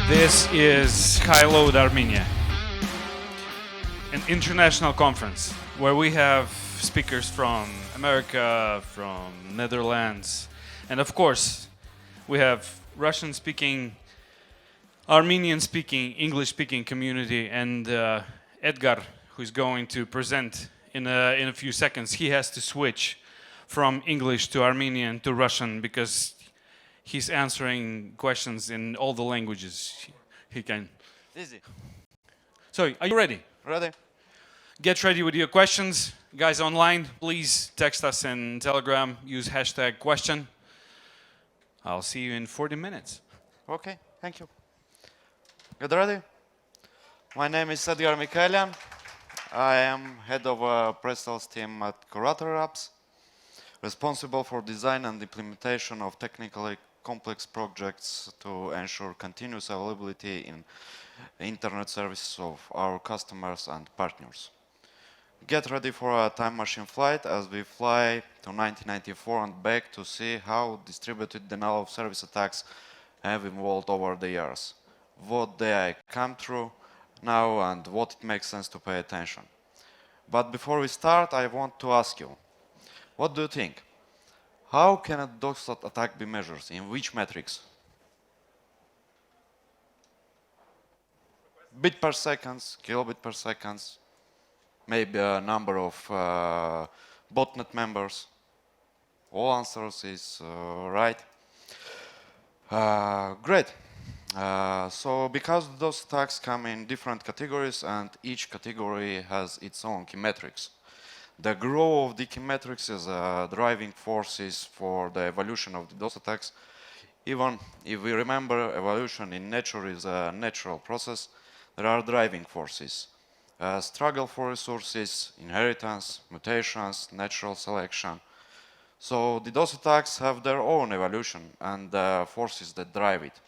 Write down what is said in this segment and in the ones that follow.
This is High Load Armenia, an international conference where we have speakers from America, from Netherlands, and of course we have Russian-speaking, Armenian-speaking, English-speaking community, and Edgar, who's going to present in a few seconds. He has to switch from English to Armenian to Russian because he's answering questions in all the languages he can. Easy. So, are you ready? Ready? Get ready with your questions. Guys online, please text us in Telegram, use hashtag question. I'll see you in 40 minutes. Okay, thank you. Get ready? My name is Edgar Mikayelyan. I am head of press sales team at Qrator Labs, responsible for design and implementation of technically complex projects to ensure continuous availability in internet services of our customers and partners. Get ready for a time machine flight as we fly to 1994 and back to see how distributed denial of service attacks have evolved over the years, what they come through now and what it makes sense to pay attention. But before we start, I want to ask you, what do you think? How can a DDoS attack be measured? In which metrics? Bit per seconds, kilobit per seconds, maybe a number of botnet members. All answers is right. Great. So because those attacks come in different categories and each category has its own key metrics. The growth of the key metrics is a driving forces for the evolution of the DDoS attacks. Even if we remember evolution in nature is a natural process, there are driving forces. Struggle for resources, inheritance, mutations, natural selection. So the DDoS attacks have their own evolution and the forces that drive it.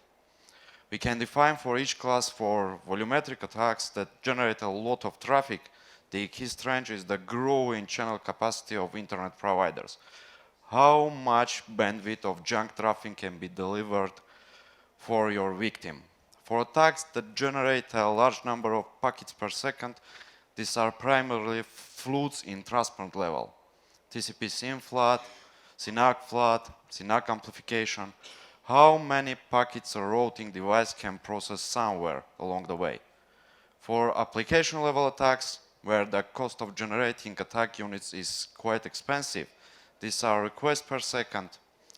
We can define for each class for volumetric attacks that generate a lot of traffic. The key strength is the growing channel capacity of internet providers. How much bandwidth of junk traffic can be delivered for your victim? For attacks that generate a large number of packets per second, these are primarily floods in transport level. TCP SYN flood, SYN-ACK flood, SYN-ACK amplification. How many packets a routing device can process somewhere along the way? For application level attacks, where the cost of generating attack units is quite expensive, these are requests per second.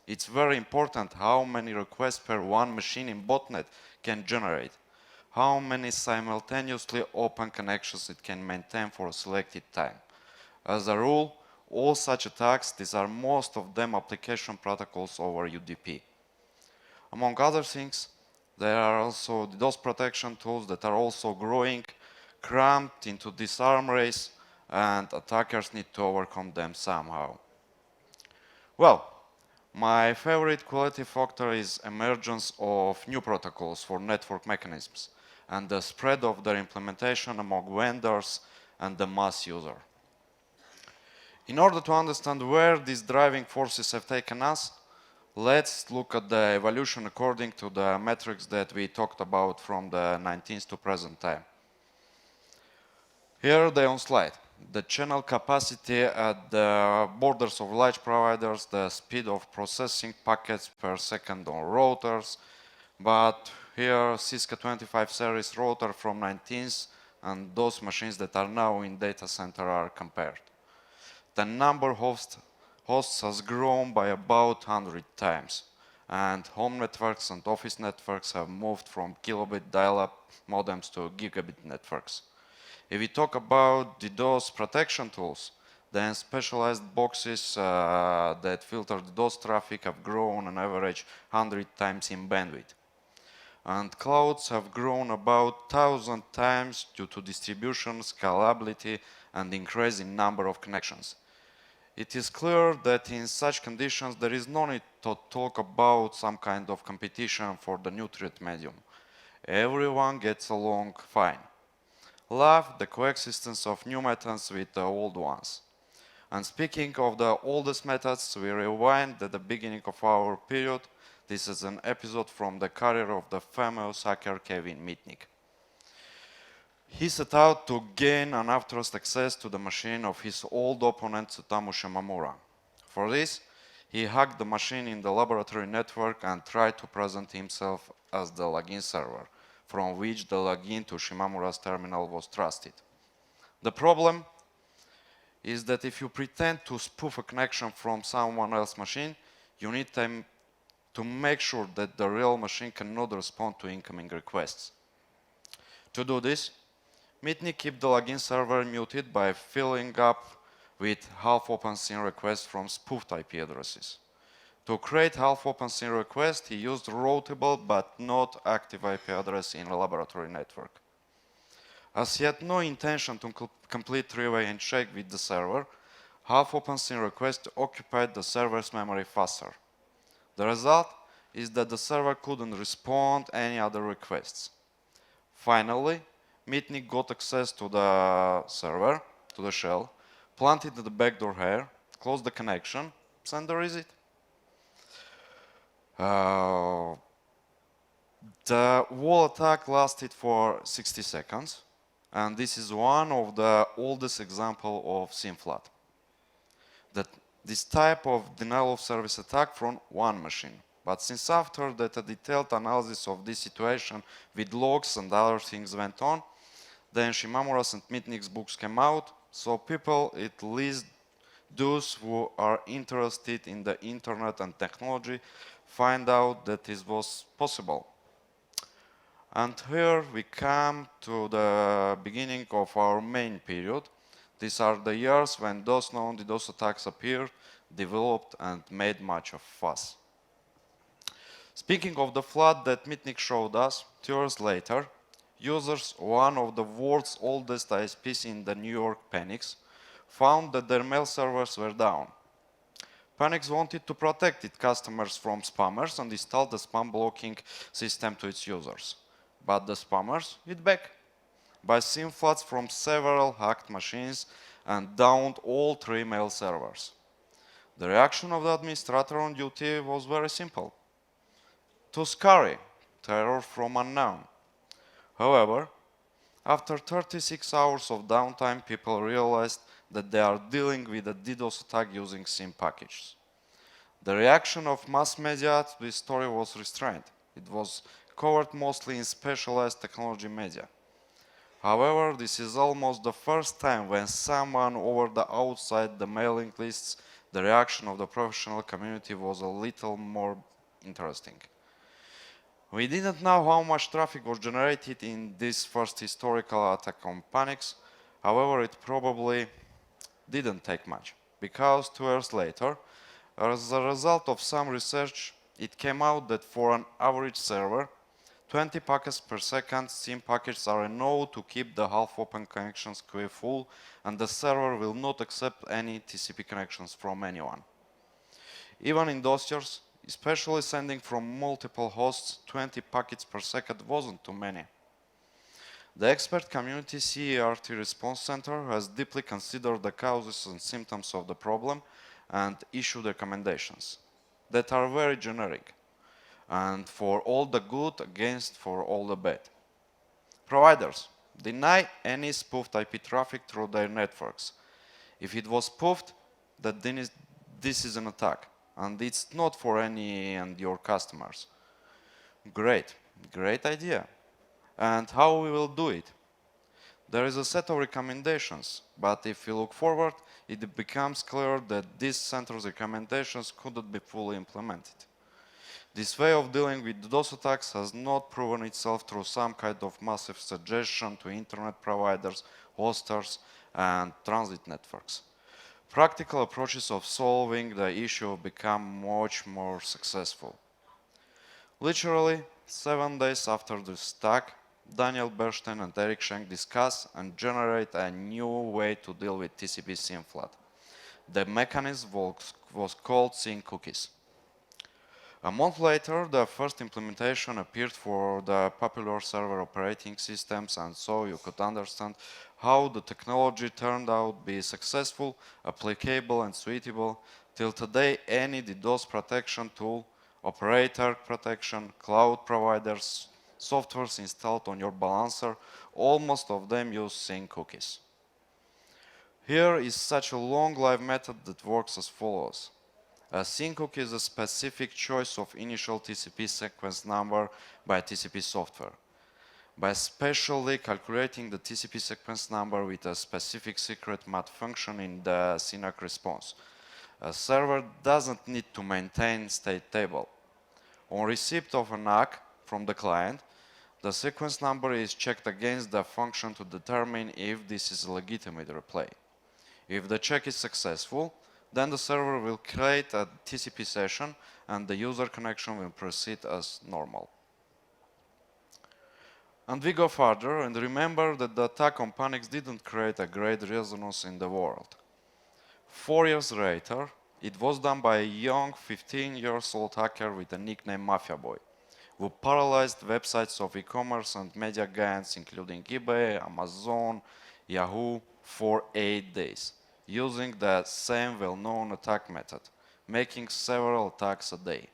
It's very important how many requests per one machine in botnet can generate, how many simultaneously open connections it can maintain for a selected time. As a rule, all such attacks, these are most of them application protocols over UDP. Among other things, there are also DDoS protection tools that are also growing, cramped into this arms race, and attackers need to overcome them somehow. Well, my favorite quality factor is emergence of new protocols for network mechanisms and the spread of their implementation among vendors and the mass user. In order to understand where these driving forces have taken us, let's look at the evolution according to the metrics that we talked about from the 19th to present time. Here they on slide. The channel capacity at the borders of large providers, the speed of processing packets per second on routers, but here Cisco 25 series router from 19th and those machines that are now in data center are compared. The number of hosts has grown by about 100 times, and home networks and office networks have moved from kilobit dial-up modems to gigabit networks. If we talk about DDoS protection tools, then specialized boxes that filter DDoS traffic have grown on average 100 times in bandwidth. And clouds have grown about 1,000 times due to distribution, scalability, and increase in number of connections. It is clear that in such conditions there is no need to talk about some kind of competition for the nutrient medium. Everyone gets along fine. Love the coexistence of new methods with the old ones. And speaking of the oldest methods, we rewind at the beginning of our period. This is an episode from the career of the famous hacker Kevin Mitnick. He set out to gain unauthorized access to the machine of his old opponent Tsutomu Shimamura. For this, he hacked the machine in the laboratory network and tried to present himself as the login server, from which the login to Shimamura's terminal was trusted. The problem is that if you pretend to spoof a connection from someone else's machine, you need time to make sure that the real machine cannot respond to incoming requests. To do this, Mitnick kept the login server muted by filling up with half-open SYN requests from spoofed IP addresses. To create half-open SYN requests, he used routable but not active IP address in a laboratory network. As he had no intention to complete three-way handshake with the server, half-open SYN requests occupied the server's memory faster. The result is that the server couldn't respond any other requests. Finally, Mitnick got access to the server, to the shell, planted the backdoor here, closed the connection, send the reset. The whole attack lasted for 60 seconds, and this is one of the oldest examples of SYN flood. This type of denial of service attack from one machine. But since after that a detailed analysis of this situation with logs and other things went on, then Shimamura's and Mitnick's books came out, so people, at least those who are interested in the internet and technology, find out that this was possible. And here we come to the beginning of our main period. These are the years when those known DDoS attacks appeared, developed, and made much of fuss. Speaking of the flood that Mitnick showed us, 2 years later, users of one of the world's oldest ISPs in the New York PANIX found that their mail servers were down. PANIX wanted to protect its customers from spammers and installed the spam blocking system to its users. But the spammers hit back by SYN floods from several hacked machines and downed all 3 mail servers. The reaction of the administrator on duty was very simple. Too scary, terror from unknown. However, after 36 hours of downtime, people realized that they are dealing with a DDoS attack using SYN packages. The reaction of mass media to this story was restrained. It was covered mostly in specialized technology media. However, this is almost the first time when someone over the outside the mailing lists, the reaction of the professional community was a little more interesting. We didn't know how much traffic was generated in this first historical attack on PANIX. However, it probably didn't take much, because 2 years later, as a result of some research, it came out that for an average server, 20 packets per second SYN packets are enough to keep the half-open connections queue full, and the server will not accept any TCP connections from anyone. Even in those years, especially sending from multiple hosts, 20 packets per second wasn't too many. The expert community CERT Response Center has deeply considered the causes and symptoms of the problem and issued recommendations that are very generic and for all the good against for all the bad. Providers, deny any spoofed IP traffic through their networks. If it was spoofed, then this is an attack, and it's not for any and your customers. Great idea. And how we will do it? There is a set of recommendations, but if we look forward, it becomes clear that this center's recommendations couldn't be fully implemented. This way of dealing with DDoS attacks has not proven itself through some kind of massive suggestion to internet providers, hosters, and transit networks. Practical approaches of solving the issue become much more successful. Literally, 7 days after this attack, Daniel Bernstein and Eric Schenk discuss and generate a new way to deal with TCP SYN flood. The mechanism was called SYN cookies. A month later, the first implementation appeared for the popular server operating systems, and so you could understand how the technology turned out to be successful, applicable, and suitable. Till today, any DDoS protection tool operator protection, cloud providers, softwares installed on your balancer, almost of them use SYN cookies. Here is such a long live method that works as follows. A SYN cookie is a specific choice of initial TCP sequence number by TCP software. By specially calculating the TCP sequence number with a specific secret mat function in the SYN-ACK response, a server doesn't need to maintain state table. On receipt of an ACK from the client, the sequence number is checked against the function to determine if this is a legitimate replay. If the check is successful, then the server will create a TCP session and the user connection will proceed as normal. And we go further and remember that the attack on PANIX didn't create a great resonance in the world. 4 years later, it was done by a young 15-year-old hacker with the nickname Mafia Boy, who paralyzed websites of e-commerce and media giants including eBay, Amazon, Yahoo for 8 days, using the same well-known attack method, making several attacks a day.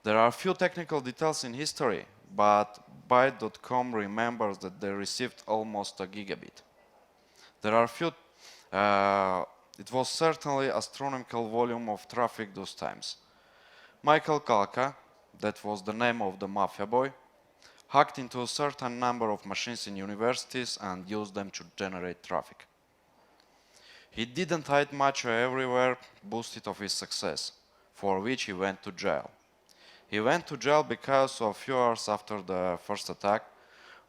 There are few technical details in history, but Byte.com remembers that they received almost a gigabit. There are few, it was certainly astronomical volume of traffic those times. Michael Kalka, that was the name of the Mafia Boy, hacked into a certain number of machines in universities and used them to generate traffic. He didn't hide much everywhere, boasted of his success, for which he went to jail. He went to jail because a few hours after the first attack,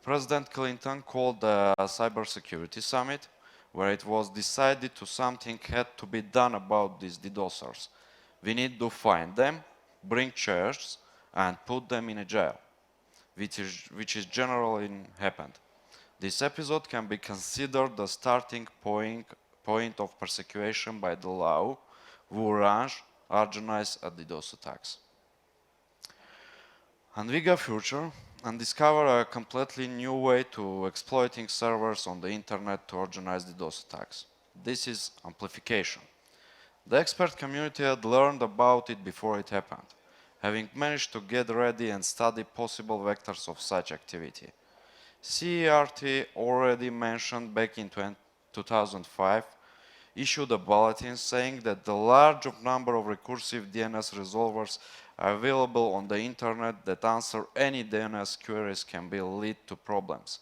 President Clinton called the cybersecurity summit, where it was decided that something had to be done about these DDoSers. We need to find them, bring charges, and put them in a jail, which is generally happened. This episode can be considered the starting point of persecution by the law who range organize DDoS attacks. And we go future and discover a completely new way to exploiting servers on the internet to organize DDoS attacks. This is amplification. The expert community had learned about it before it happened, having managed to get ready and study possible vectors of such activity. CERT, already mentioned back in 2005, issued a bulletin saying that the large number of recursive DNS resolvers available on the internet that answer any DNS queries can be lead to problems.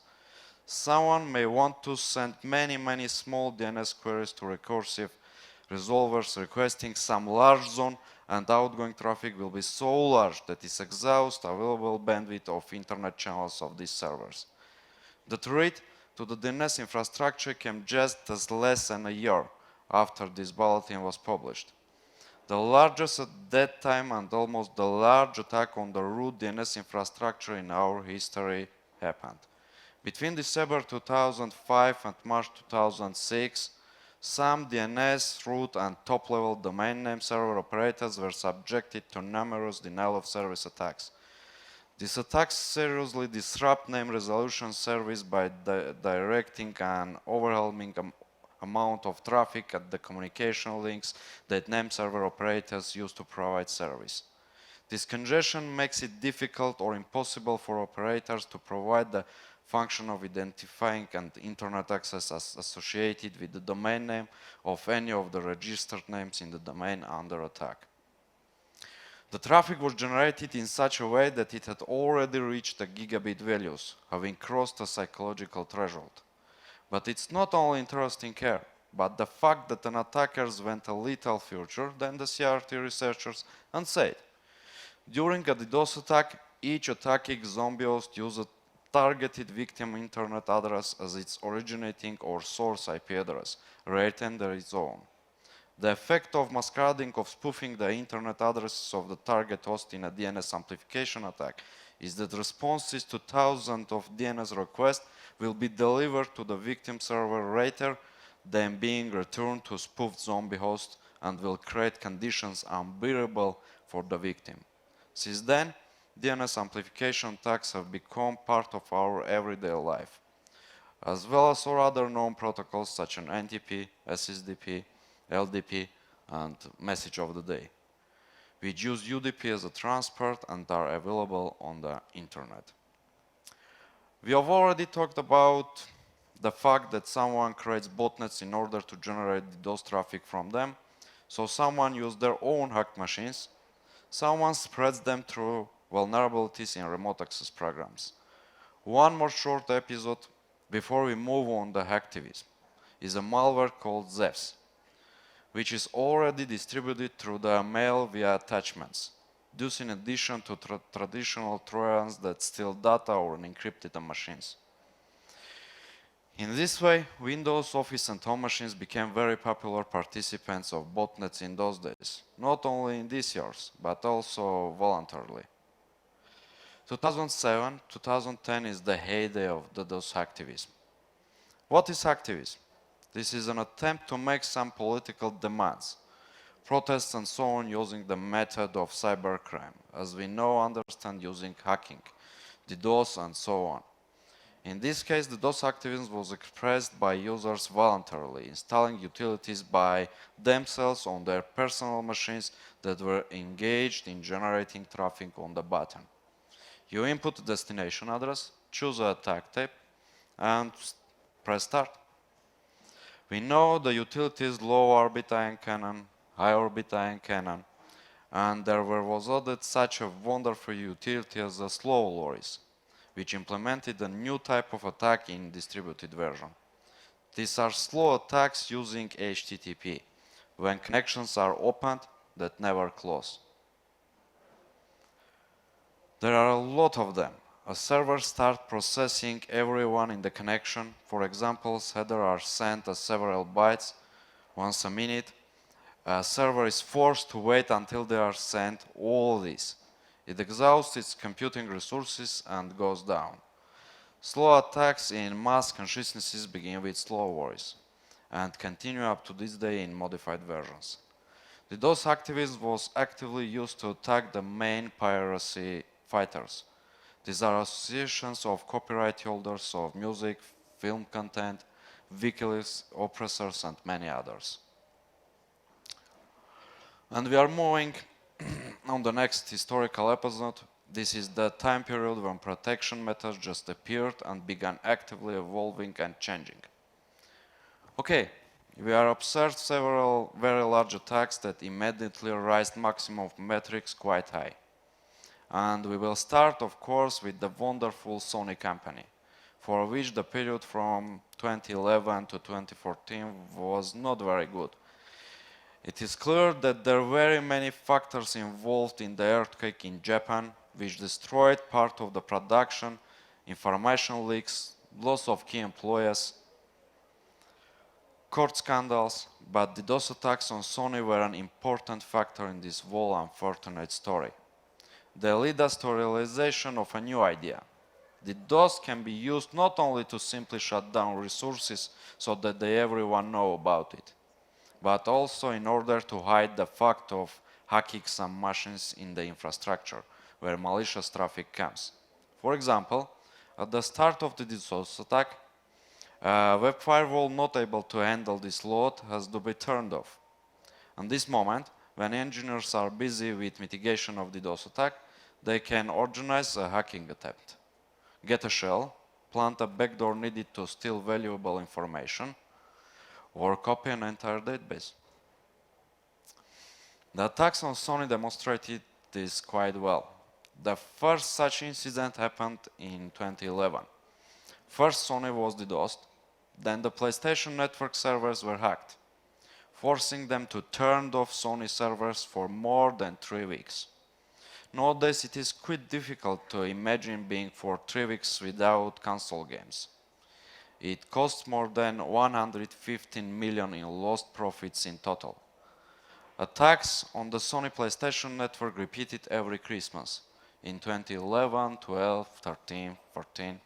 Someone may want to send many small DNS queries to recursive resolvers requesting some large zone, and outgoing traffic will be so large that it exhausts available bandwidth of internet channels of these servers. The threat to the DNS infrastructure came just as less than a year after this bulletin was published. The largest at that time and almost the largest attack on the root DNS infrastructure in our history happened. Between December 2005 and March 2006, some DNS, root and top-level domain name server operators were subjected to numerous denial-of-service attacks. These attacks seriously disrupt name resolution service by directing an overwhelming amount of traffic at the communication links that name server operators use to provide service. This congestion makes it difficult or impossible for operators to provide the function of identifying an internet access as associated with the domain name of any of the registered names in the domain under attack. The traffic was generated in such a way that it had already reached the gigabit values, having crossed a psychological threshold. But it's not only interesting here, but the fact that an attackers went a little further than the CRT researchers and said, during a DDoS attack, each attacking zombie host used a targeted victim internet address as its originating or source IP address, rather than its own. The effect of masquerading of spoofing the internet addresses of the target host in a DNS amplification attack is that responses to thousands of DNS requests will be delivered to the victim server rather than being returned to spoofed zombie host and will create conditions unbearable for the victim. Since then, DNS amplification attacks have become part of our everyday life, as well as all other known protocols such as NTP, SSDP, LDP, and message of the day. which use UDP as a transport and are available on the internet. We have already talked about the fact that someone creates botnets in order to generate DDoS traffic from them. So someone uses their own hacked machines. Someone spreads them through vulnerabilities in remote access programs. One more short episode before we move on to hacktivism is a malware called ZEFS, which is already distributed through the mail via attachments. This in addition to traditional Trojans that steal data or encrypted machines. In this way, Windows, Office and home machines became very popular participants of botnets in those days, not only in these years, but also voluntarily. 2007-2010 is the heyday of DDoS hacktivism. What is hacktivism? This is an attempt to make some political demands, protests and so on using the method of cybercrime, as we now understand using hacking, DDoS and so on. In this case, the DDoS activism was expressed by users voluntarily, installing utilities by themselves on their personal machines that were engaged in generating traffic on the button. You input the destination address, choose an attack type, and press start. We know the utilities low orbit ion cannon, high orbit ion cannon, and there was added such a wonderful utility as the slow loris, which implemented a new type of attack in distributed version. These are slow attacks using HTTP, when connections are opened that never close. There are a lot of them. A server starts processing everyone in the connection. For example, headers are sent as several bytes once a minute. A server is forced to wait until they are sent all these. It exhausts its computing resources and goes down. Slow attacks in mass consciousnesses begin with slow voice and continue up to this day in modified versions. The DDoS activism was actively used to attack the main piracy fighters. These are associations of copyright holders of music, film content, WikiLeaks, oppressors, and many others. And we are moving on the next historical episode. This is the time period when protection methods just appeared and began actively evolving and changing. Okay, we are observed several very large attacks that immediately raised maximum metrics quite high. And we will start, of course, with the wonderful Sony company, for which the period from 2011 to 2014 was not very good. It is clear that there were very many factors involved in the earthquake in Japan, which destroyed part of the production, information leaks, loss of key employees, court scandals, but DDoS attacks on Sony were an important factor in this whole unfortunate story. They lead us to a realization of a new idea. DDoS can be used not only to simply shut down resources so that everyone knows about it, but also in order to hide the fact of hacking some machines in the infrastructure where malicious traffic comes. For example, at the start of the DDoS attack, a web firewall not able to handle this load has to be turned off. At this moment, when engineers are busy with mitigation of DDoS attack, they can organize a hacking attempt, get a shell, plant a backdoor needed to steal valuable information, or copy an entire database. The attacks on Sony demonstrated this quite well. The first such incident happened in 2011. First Sony was DDoSed, then the PlayStation Network servers were hacked, forcing them to turn off Sony servers for more than 3 weeks. Nowadays it is quite difficult to imagine being for 3 weeks without console games. It costs more than 115 million in lost profits in total. Attacks on the Sony PlayStation Network repeated every Christmas in 2011, 12, 13, 14.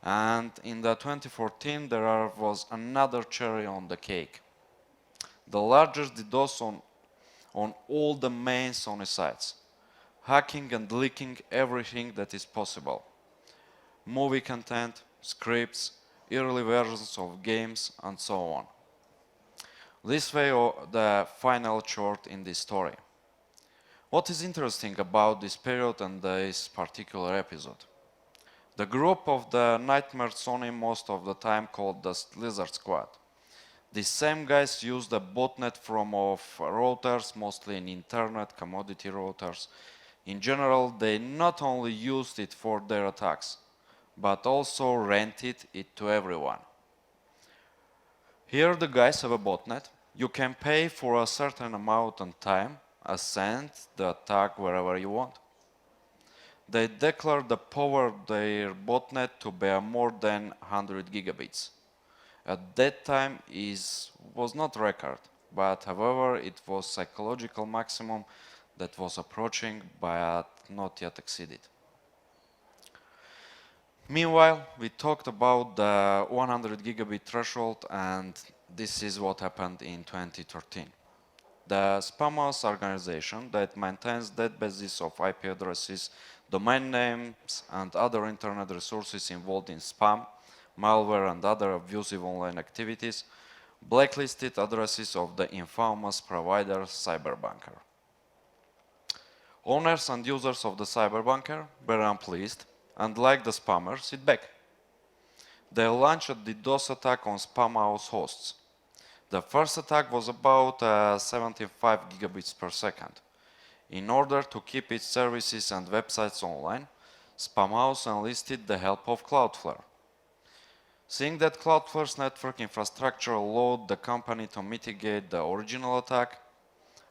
And in the 2014 there was another cherry on the cake. The largest DDoS on all the main Sony sites, hacking and leaking everything that is possible. Movie content, scripts, early versions of games, and so on. This way, the final short in this story. What is interesting about this period and this particular episode? The group of the nightmare Sony most of the time called the Lizard Squad. These same guys use the botnet from of routers, mostly in internet, commodity routers. In general, they not only used it for their attacks, but also rented it to everyone. Here the guys have a botnet. You can pay for a certain amount of time and send the attack wherever you want. They declare the power of their botnet to be more than 100 gigabits. At that time was not record, but however it was psychological maximum that was approaching but not yet exceeded. Meanwhile, we talked about the 100 gigabit threshold, and this is what happened in 2013. The Spamhaus organization that maintains databases of IP addresses, domain names, and other internet resources involved in spam, malware, and other abusive online activities, blacklisted addresses of the infamous provider Cyberbunker. Owners and users of the Cyberbunker were unpleased and, like the spammers, hit back. They launched a DDoS attack on Spamhaus hosts. The first attack was about 75 gigabits per second. In order to keep its services and websites online, Spamhaus enlisted the help of Cloudflare. Seeing that Cloudflare's network infrastructure allowed the company to mitigate the original attack,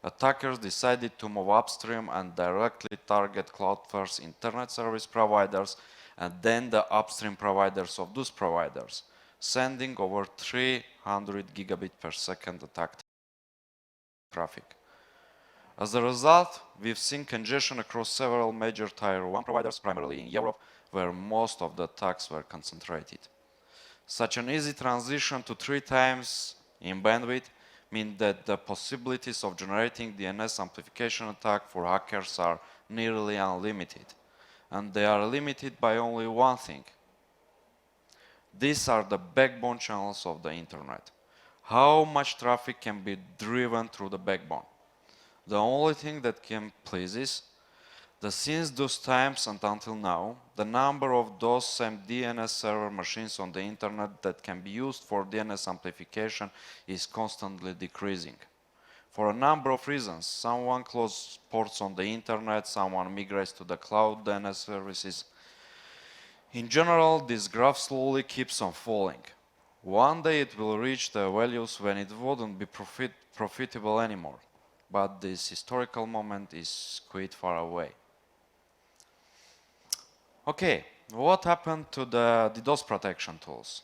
attackers decided to move upstream and directly target Cloudflare's internet service providers and then the upstream providers of those providers, sending over 300 gigabit per second attack traffic. As a result, we've seen congestion across several major Tier 1 providers, primarily in Europe, where most of the attacks were concentrated. Such an easy transition to 3 times in bandwidth means that the possibilities of generating DNS amplification attack for hackers are nearly unlimited. And they are limited by only one thing. These are the backbone channels of the internet. How much traffic can be driven through the backbone? The only thing that can please is that since those times and until now, the number of DOS and DNS server machines on the internet that can be used for DNS amplification is constantly decreasing. For a number of reasons, someone closes ports on the internet, someone migrates to the cloud DNS services. In general, this graph slowly keeps on falling. One day it will reach the values when it wouldn't be profitable anymore. But this historical moment is quite far away. Okay, what happened to the DDoS protection tools?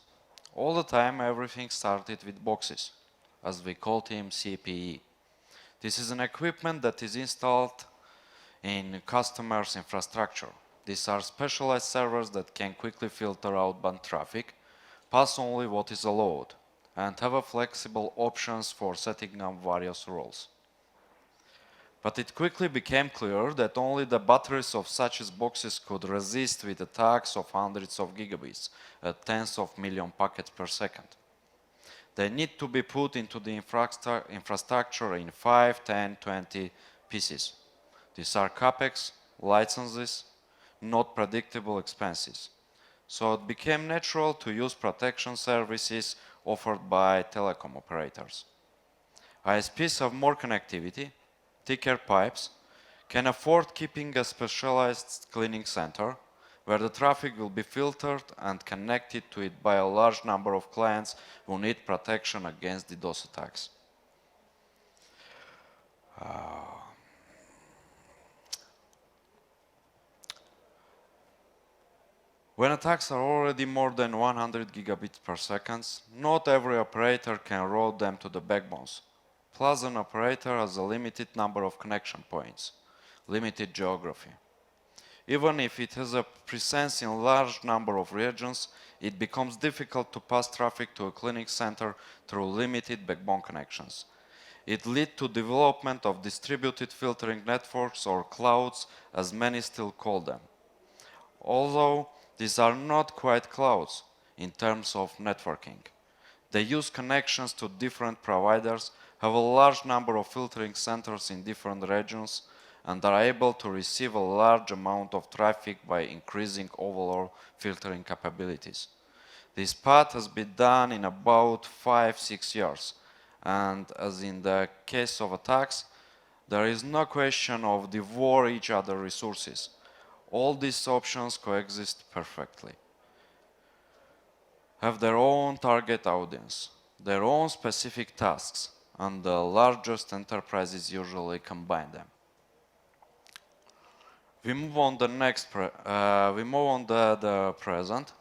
All the time everything started with boxes, as we called him CPE. This is an equipment that is installed in customers' infrastructure. These are specialized servers that can quickly filter outbound traffic, pass only what is allowed, and have flexible options for setting up various rules. But it quickly became clear that only the batteries of such boxes could resist with attacks of hundreds of gigabits at tens of million packets per second. They need to be put into the infrastructure in 5, 10, 20 pieces. These are capex, licenses, not predictable expenses. So it became natural to use protection services offered by telecom operators. ISPs have more connectivity, thicker pipes, can afford keeping a specialized cleaning center where the traffic will be filtered and connected to it by a large number of clients who need protection against DDoS attacks. When attacks are already more than 100 gigabits per second, not every operator can route them to the backbones. Plus, an operator has a limited number of connection points, limited geography. Even if it has a presence in a large number of regions, it becomes difficult to pass traffic to a cleaning center through limited backbone connections. It leads to development of distributed filtering networks, or clouds, as many still call them. Although these are not quite clouds in terms of networking. They use connections to different providers, have a large number of filtering centers in different regions, and are able to receive a large amount of traffic by increasing overall filtering capabilities. This path has been done in about 5-6 years, and as in the case of attacks, there is no question of devour each other resources. All these options coexist perfectly. Have their own target audience, their own specific tasks, and the largest enterprises usually combine them. We move on the present.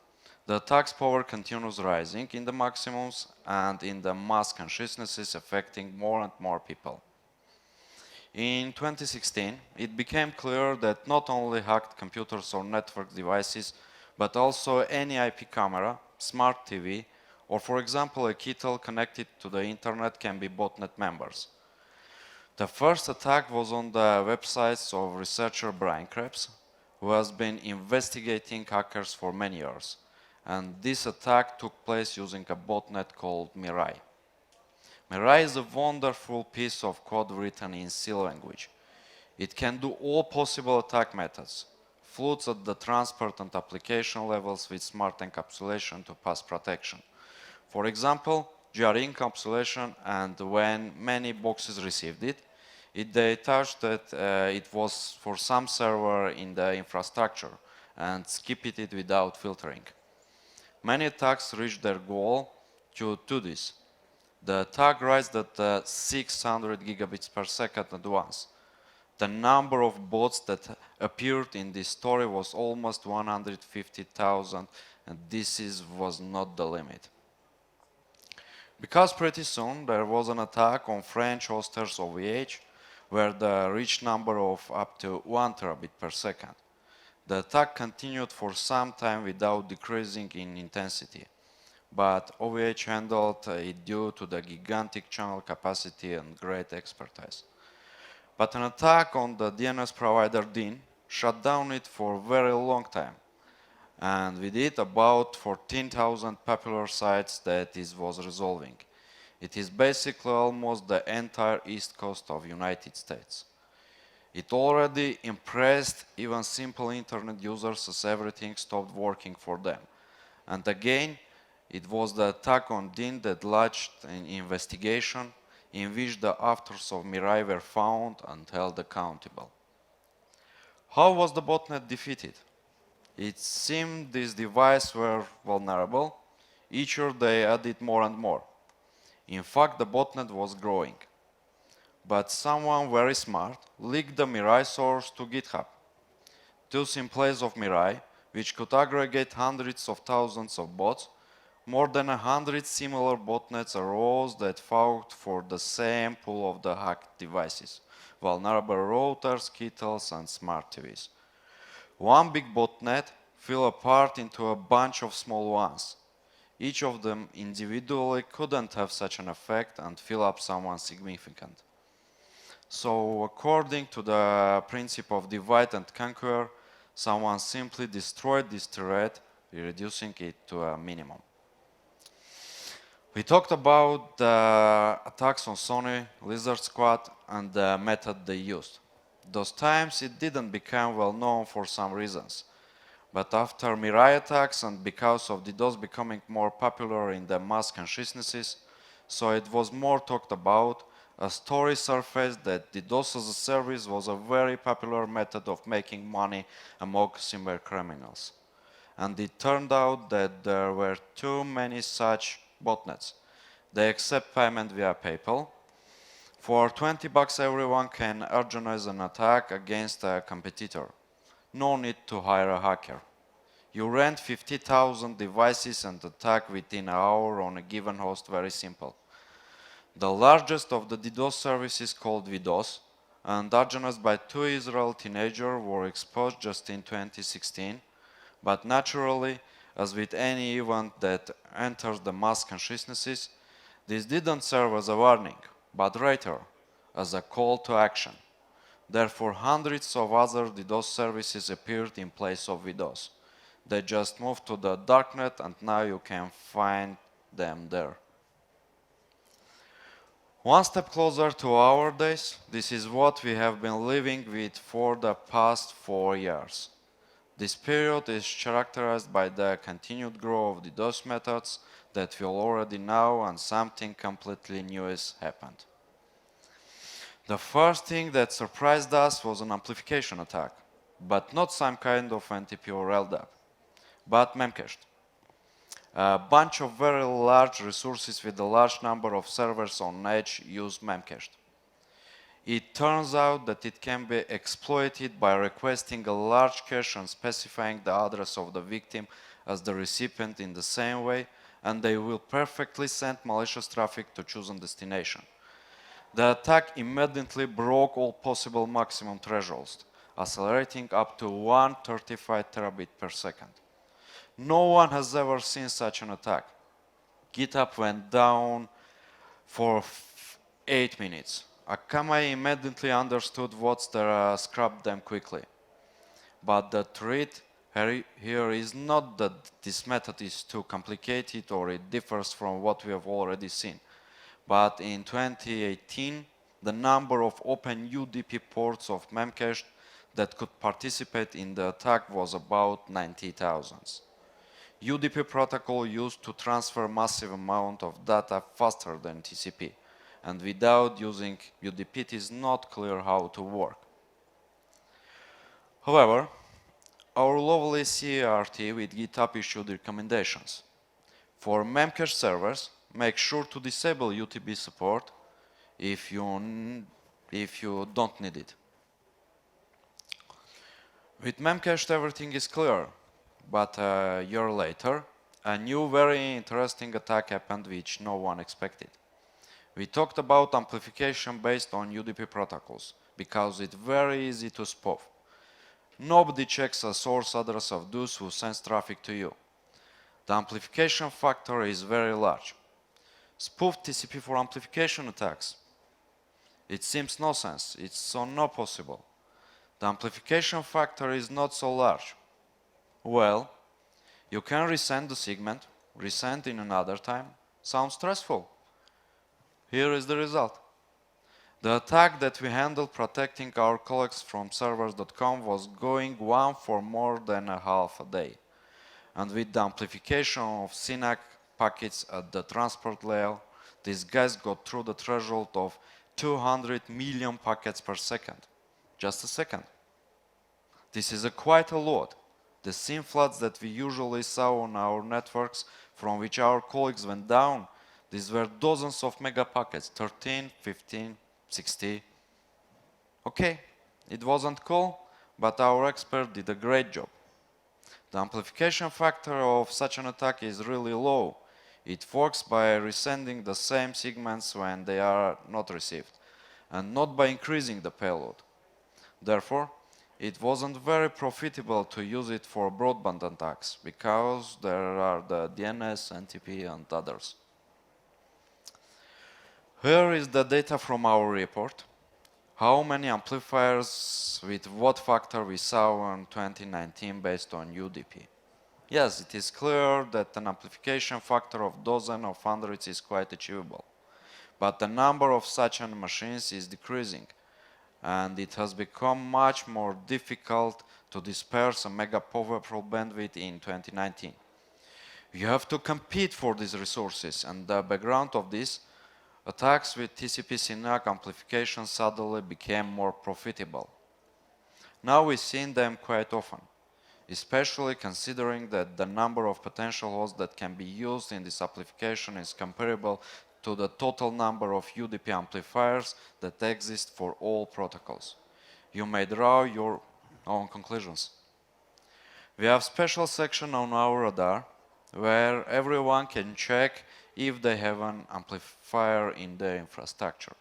The attack's power continues rising in the maximums and in the mass consciousnesses, affecting more and more people. In 2016, it became clear that not only hacked computers or network devices, but also any IP camera, smart TV, or for example a Kettle connected to the internet can be botnet members. The first attack was on the websites of researcher Brian Krebs, who has been investigating hackers for many years, and this attack took place using a botnet called Mirai. Mirai is a wonderful piece of code written in C language. It can do all possible attack methods, floods at the transport and application levels with smart encapsulation to pass protection. For example, GRE encapsulation, and when many boxes received it, it detached that it was for some server in the infrastructure and skipped it without filtering. Many attacks reached their goal due to this. The attack raised at 600 gigabits per second at once. The number of bots that appeared in this story was almost 150,000, and this was not the limit. Because pretty soon there was an attack on French hosters OVH, where the reached number of up to 1 terabit per second. The attack continued for some time without decreasing in intensity, but OVH handled it due to the gigantic channel capacity and great expertise. But an attack on the DNS provider DIN shut down it for a very long time, and with it about 14,000 popular sites that it was resolving. It is basically almost the entire east coast of United States. It already impressed even simple internet users as everything stopped working for them. And again, it was the attack on DIN that launched an investigation in which the authors of Mirai were found and held accountable. How was the botnet defeated? It seemed these devices were vulnerable. Each year they added more and more. In fact, the botnet was growing. But someone very smart leaked the Mirai source to GitHub. Thus, in place of Mirai, which could aggregate hundreds of thousands of bots, more than 100 similar botnets arose that fought for the same pool of the hacked devices, vulnerable routers, Kettles, and smart TVs. One big botnet fell apart into a bunch of small ones. Each of them individually couldn't have such an effect and fill up someone significant. So, according to the principle of divide and conquer, someone simply destroyed this threat, reducing it to a minimum. We talked about the attacks on Sony, Lizard Squad, and the method they used. Those times it didn't become well known for some reasons. But after Mirai attacks and because of DDoS becoming more popular in the mass consciousnesses, so it was more talked about, a story surfaced that DDoS as a service was a very popular method of making money among cybercriminals. And it turned out that there were too many such botnets. They accept payment via PayPal. For $20 everyone can organize an attack against a competitor. No need to hire a hacker. You rent 50,000 devices and attack within an hour on a given host, very simple. The largest of the DDoS services called VDoS and organized by 2 Israeli teenagers were exposed just in 2016, but naturally, as with any event that enters the mass consciousnesses, this didn't serve as a warning, but rather as a call to action. Therefore, hundreds of other DDoS services appeared in place of VDoS. They just moved to the darknet and now you can find them there. One step closer to our days, this is what we have been living with for the past 4 years. This period is characterized by the continued growth of DDoS methods that we already know, and something completely new has happened. The first thing that surprised us was an amplification attack, but not some kind of NTP or LDAP, but Memcached. A bunch of very large resources with a large number of servers on edge use Memcached. It turns out that it can be exploited by requesting a large cache and specifying the address of the victim as the recipient in the same way, and they will perfectly send malicious traffic to chosen destination. The attack immediately broke all possible maximum thresholds, accelerating up to 135 terabit per second. No one has ever seen such an attack. GitHub went down for 8 minutes. Akamai immediately understood what's there, scrubbed them quickly. But the threat here is not that this method is too complicated or it differs from what we have already seen. But in 2018, the number of open UDP ports of Memcached that could participate in the attack was about 90,000. UDP protocol used to transfer massive amount of data faster than TCP, and without using UDP it is not clear how to work. However, our lovely CRT with GitHub issued recommendations. For Memcached servers, make sure to disable UTB support if you don't need it. With Memcached everything is clear, but a year later, a new very interesting attack happened which no one expected. We talked about amplification based on UDP protocols, because it's very easy to spoof. Nobody checks a source address of those who sends traffic to you. The amplification factor is very large. Spoof TCP for amplification attacks. It seems nonsense, it's so not possible. The amplification factor is not so large. Well, you can resend the segment, resend in another time. Sounds stressful. Here is the result. The attack that we handled protecting our colleagues from servers.com was going on for more than a half a day. And with the amplification of SYN-ACK packets at the transport layer, these guys got through the threshold of 200 million packets per second. Just a second. This is quite a lot. The SYN floods that we usually saw on our networks from which our colleagues went down, these were dozens of mega packets, 13, 15, 60. Okay, it wasn't cool, but our expert did a great job. The amplification factor of such an attack is really low. It works by resending the same segments when they are not received, and not by increasing the payload. Therefore, it wasn't very profitable to use it for broadband attacks, because there are the DNS, NTP, and others. Here is the data from our report. How many amplifiers with what factor we saw in 2019 based on UDP. Yes, it is clear that an amplification factor of dozens of hundreds is quite achievable. But the number of such machines is decreasing, and it has become much more difficult to disperse a mega powerful bandwidth in 2019. You have to compete for these resources, and the background of this, attacks with TCP SYN-ACK amplification suddenly became more profitable. Now we see them quite often, especially considering that the number of potential hosts that can be used in this amplification is comparable to the total number of UDP amplifiers that exist for all protocols. You may draw your own conclusions. We have special section on our radar where everyone can check if they have an amplifier in their infrastructure.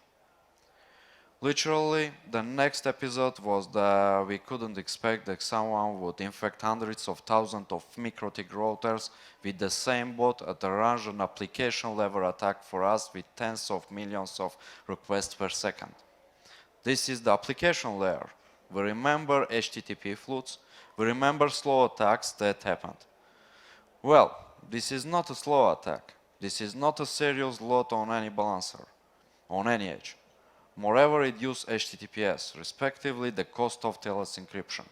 Literally, the next episode was that we couldn't expect that someone would infect hundreds of thousands of MikroTik routers with the same bot and arrange an application level attack for us with tens of millions of requests per second. This is the application layer. We remember HTTP floods, we remember slow attacks that happened. Well, this is not a slow attack. This is not a serious load on any balancer. on any edge. Moreover, reduce HTTPS, respectively the cost of TLS encryption.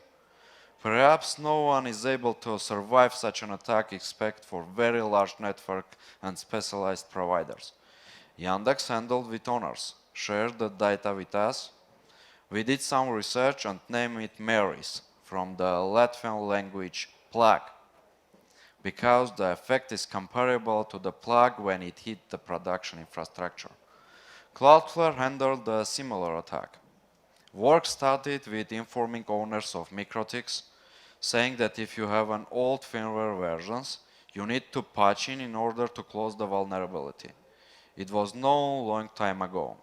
Perhaps no one is able to survive such an attack except for very large network and specialized providers. Yandex handled with honors, shared the data with us. We did some research and named it Mirai, from the Latvian language plug, because the effect is comparable to the plug when it hit the production infrastructure. Cloudflare handled a similar attack. Work started with informing owners of MikroTiks, saying that if you have an old firmware versions, you need to patch in order to close the vulnerability. It was known a long time ago.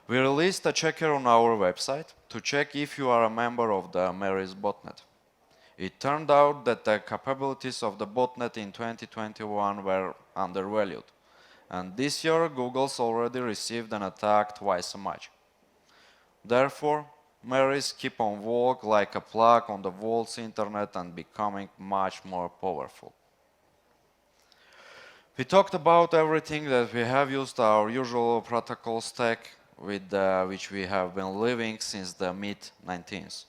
We released a checker on our website to check if you are a member of the Mirai botnet. It turned out that the capabilities of the botnet in 2021 were undervalued, and this year Google's already received an attack twice as much. Therefore, Mirai keep on walking like a plug on the world's internet and becoming much more powerful. We talked about everything that we have used our usual protocol stack with which we have been living since the mid-19th.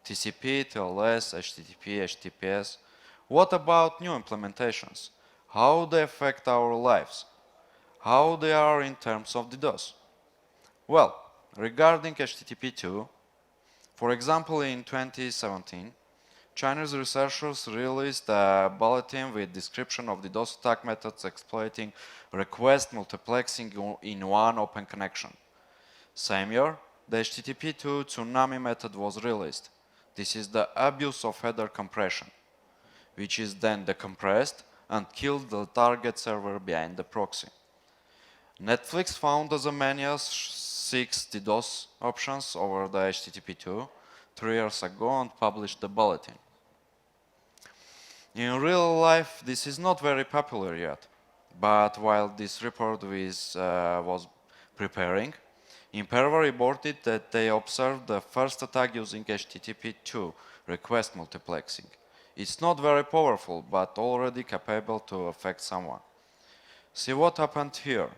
TCP, TLS, HTTP, HTTPS. What about new implementations? How they affect our lives? How they are in terms of DDoS? Well, regarding HTTP2, for example, in 2017, Chinese researchers released a bulletin with description of DDoS attack methods exploiting request multiplexing in one open connection. Same year, the HTTP2 tsunami method was released. This is the abuse of header compression, which is then decompressed and killed the target server behind the proxy. Netflix found as many as 6 DDoS options over the HTTP2 3 years ago and published the bulletin. In real life, this is not very popular yet, but while this report was preparing, Imperva reported that they observed the first attack using HTTP2 request multiplexing. It's not very powerful, but already capable to affect someone. See what happened here.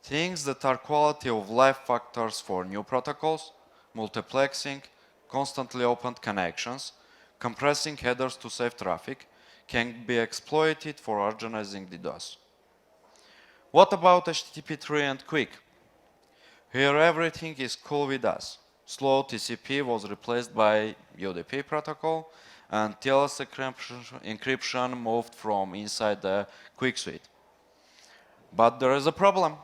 Things that are quality of life factors for new protocols, multiplexing, constantly opened connections, compressing headers to save traffic, can be exploited for organizing DDoS. What about HTTP3 and Quick? Here everything is cool with us. Slow TCP was replaced by UDP protocol, and TLS encryption moved from inside the Quick suite. But there is a problem,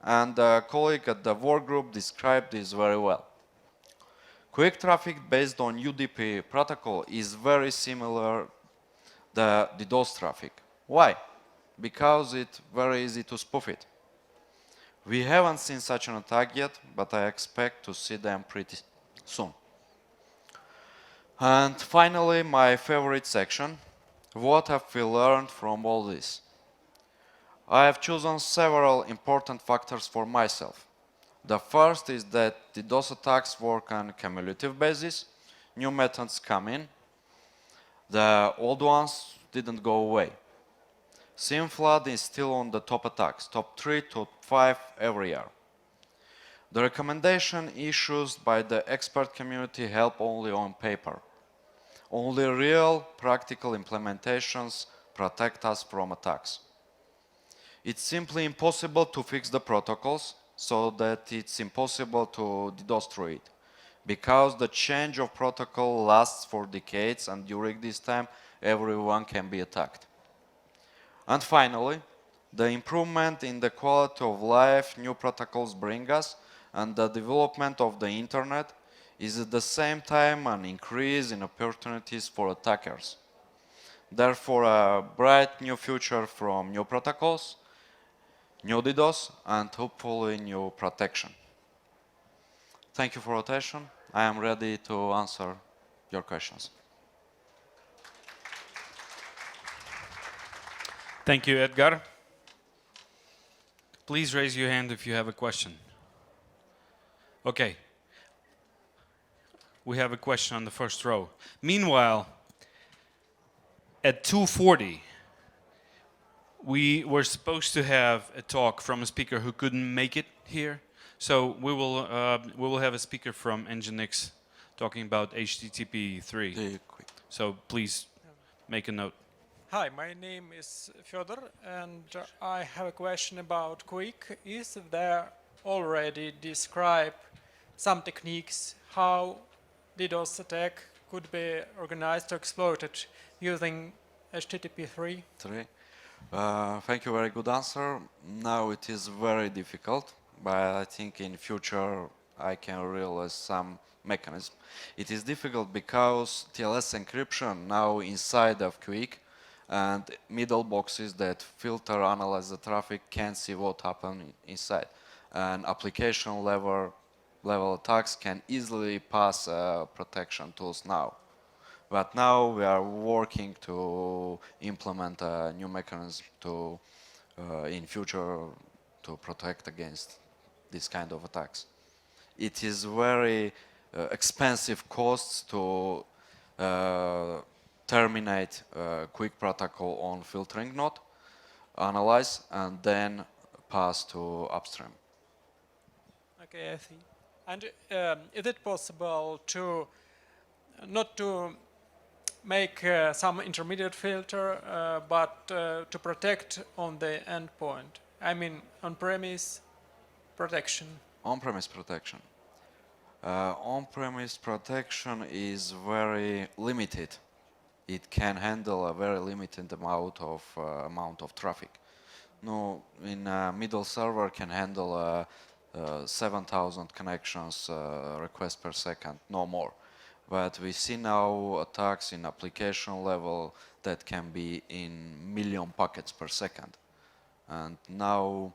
and a colleague at the workgroup described this very well. Quick traffic based on UDP protocol is very similar to the DDoS traffic. Why? Because it's very easy to spoof it. We haven't seen such an attack yet, but I expect to see them pretty soon. And finally, my favorite section. What have we learned from all this? I have chosen several important factors for myself. The first is that DDoS attacks work on a cumulative basis. New methods come in. The old ones didn't go away. SYN Flood is still on the top attacks, top 3 to 5 every year. The recommendation issued by the expert community help only on paper. Only real practical implementations protect us from attacks. It's simply impossible to fix the protocols so that it's impossible to DDoS through it, because the change of protocol lasts for decades, and during this time everyone can be attacked. And finally, the improvement in the quality of life new protocols bring us and the development of the internet is at the same time an increase in opportunities for attackers. Therefore, a bright new future from new protocols, new DDoS, and hopefully new protection. Thank you for your attention. I am ready to answer your questions. Thank you, Edgar. Please raise your hand if you have a question. Okay. We have a question on the first row. Meanwhile, at 2:40, We were supposed to have a talk from a speaker who couldn't make it here, so we will have a speaker from Nginx talking about HTTP 3. Yeah, quick. So please make a note. Hi, my name is Fyodor, and I have a question about Quick. Is there already describe some techniques how DDoS attack could be organized or exploited using HTTP 3? Thank you, very good answer. Now it is very difficult, but I think in future I can realize some mechanism. It is difficult because TLS encryption now inside of Quick and middle boxes that filter, analyze the traffic, can see what happened inside. And application level attacks can easily pass protection tools now. But now we are working to implement a new mechanism to, in future, to protect against this kind of attacks. It is very expensive costs to terminate Quick protocol on filtering node, analyze, and then pass to upstream. Okay, I see. And is it possible to not to make some intermediate filter, but to protect on the endpoint? I mean, on-premise protection. On-premise protection. On-premise protection is very limited. It can handle a very limited amount of traffic. No, in middle server can handle 7,000 connections requests per second, no more. But we see now attacks in application level that can be in million packets per second. And now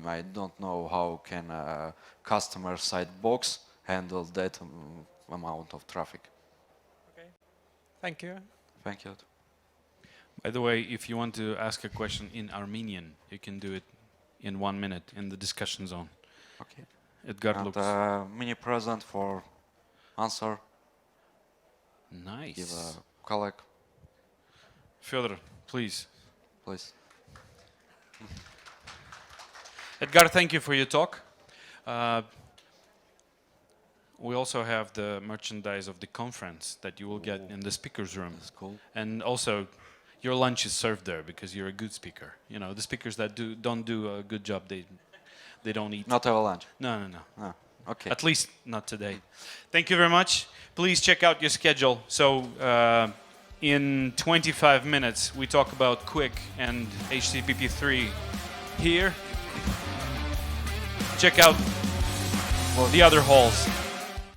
I don't know how can a customer side box handle that amount of traffic. Okay, thank you. Thank you. By the way, if you want to ask a question in Armenian, you can do it in 1 minute in the discussion zone. Okay. Edgar And looks mini present for answer. nice. Give a colleague, Fyodor, please. please. Edgar, thank you for your talk. We also have the merchandise of the conference that you will get in the speaker's room. That's cool. And also, your lunch is served there because you're a good speaker. You know, the speakers that don't do a good job, they don't eat. Not have a lunch. No. Ah, okay. At least not today. Thank you very much. Please check out your schedule. So in 25 minutes, we talk about Quick and HTTP 3 here. Check out the other halls.